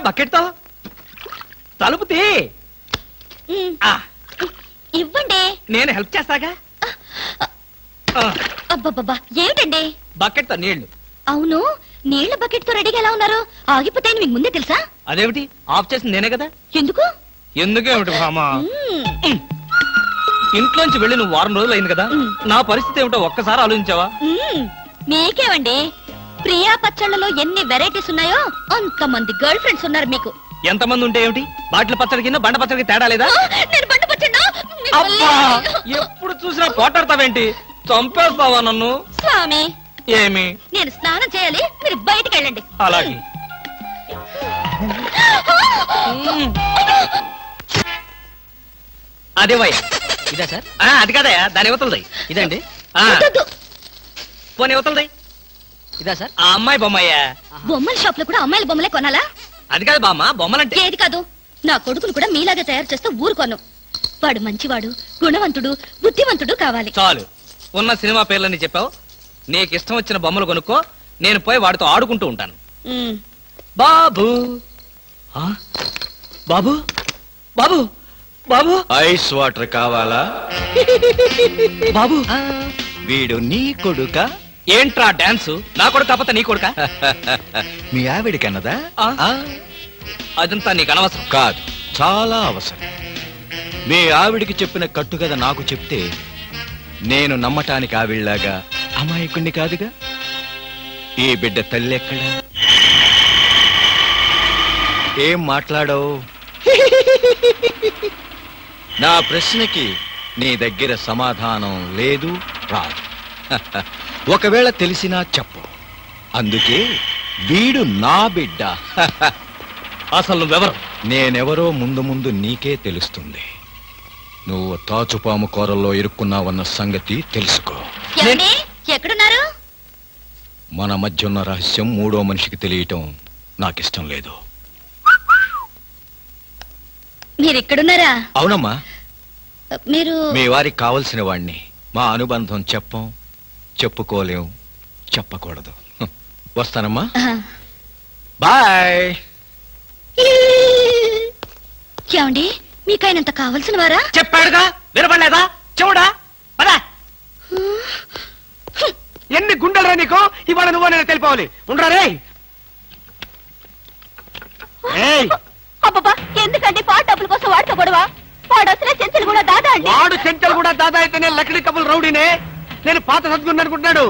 బకెట్తో తలుపు తీ. ఇవ్వండి, నేను హెల్ప్ చేస్తాగా. అబ్బబ్బబ్బా ఏమిటండి? బకెట్తో నీళ్లు. అవును, నీళ్ల బకెట్ తో రెడీగా ఎలా ఉన్నారు? ఆగిపోతే మీకు ముందే తెలుసా? అదేమిటి, ఆఫ్ చేసింది నేనే కదా. ఎందుకు? ఎందుకేమిటి భామా, ఇంట్లోంచి వెళ్ళి నువ్వు వారం రోజులు అయింది కదా, నా పరిస్థితి ఏమిటో ఒక్కసారి ఆలోచించావా? మీకేమండి, ప్రియా పచ్చళ్ళలో ఎన్ని వెరైటీస్ ఉన్నాయో అంతమంది గర్ల్ ఫ్రెండ్స్ ఉన్నారు మీకు. ఎంతమంది ఉంటే ఏమిటి, బాటిల్ పచ్చడికి బండ పచ్చడికి తేడా లేదా? నేను బండ పచ్చడా? అబ్బా, ఎప్పుడు చూసినా పోటాడతావేంటి? చంపేస్తావా నన్ను? స్వామి, ఏమి? నేను స్నానం చేయాలి, మీరు బయటికి వెళ్ళండి. అలాగే. అదే వయ్య, ఇదా సార్? అది కదయా, దాని యువతలది. ఇదండి. పోనీ యువతలది. ఇదా సార్? ఆ అమ్మాయి బొమ్మయ్యా. బొమ్మల షాప్ లో కూడా అమ్మాయిల బొమ్మలే కొనాలా? అది కాదు బామ్మ, బొమ్మలంటే. ఏది కాదు, నా కొడుకును కూడా మీలాగే తయారు చేస్తే ఊరుకోను. వాడు మంచివాడు, గుణవంతుడు, బుద్ధివంతుడు కావాలి. చాలు, ఉన్న సినిమా పేర్లని చెప్పావు. నీకు ఇష్టం వచ్చిన బొమ్మలు కొనుక్కో, నేను పోయి వాడితో ఆడుకుంటూ ఉంటాను. బాబు బాబు బాబు బాబు, ఐస్ వాటర్ కావాలా? బాబు, వీడు నీ కొడుక? ఏంట్రా డాన్స్? నా కొడుకు కాకపోతే నీ కొడుక? మీ ఆవిడికన్నదా? అదంతా నీకు అనవసరం. కాదు, చాలా అవసరం. మీ ఆవిడికి చెప్పిన కట్టుకథ నాకు చెప్తే నేను నమ్మటానికి ఆవిడలాగా అమాయకుణ్ణి కాదుగా. ఈ బిడ్డ తల్లి ఎక్కడ? ఏం మాట్లాడవు? నా ప్రశ్నకి నీ దగ్గర సమాధానం లేదు, రాదు. ఒకవేళ తెలిసినా చెప్పు. అందుకే వీడు నా బిడ్డ. అసలు నువ్వెవరు? నేనెవరో ముందు ముందు నీకే తెలుస్తుంది. నువ్వు తాచుపాము కూరల్లో ఇరుక్కున్నావన్న సంగతి తెలుసుకో. ఎక్కడున్నారు? మన మధ్య ఉన్న రహస్యం మూడో మనిషికి తెలియటం నాకిష్టం లేదు. మీరెక్కడున్నారా? అవునమ్మా, మీరు మీ వారికి కావలసిన వాణ్ణి. మా అనుబంధం చెప్పం, చెప్పుకోలేం, చెప్పకూడదు. వస్తానమ్మా, బాయ్. ఏమండి, మీకైనంత కావలసిన వారా? చెప్పాడుగా, వినపడలేదా? చెవుడా? పదా. ఎన్ని గుండెలరా నీకు? ఇవాళ నువ్వు నేను తెలిపోవాలి. ఉండరా? అబ్బబ్బా, ఎందుకండి పాట డబ్బుల కోసం వాడితో గొడవ? వాడు అసలే చెంచలు కూడా దాదా అండి. వాడు చెంచలు కూడా దాదా అయితే నేను లక్కడి కబుల్ రౌడీనే. నేను పాత సద్గురు అనుకుంటున్నాడు.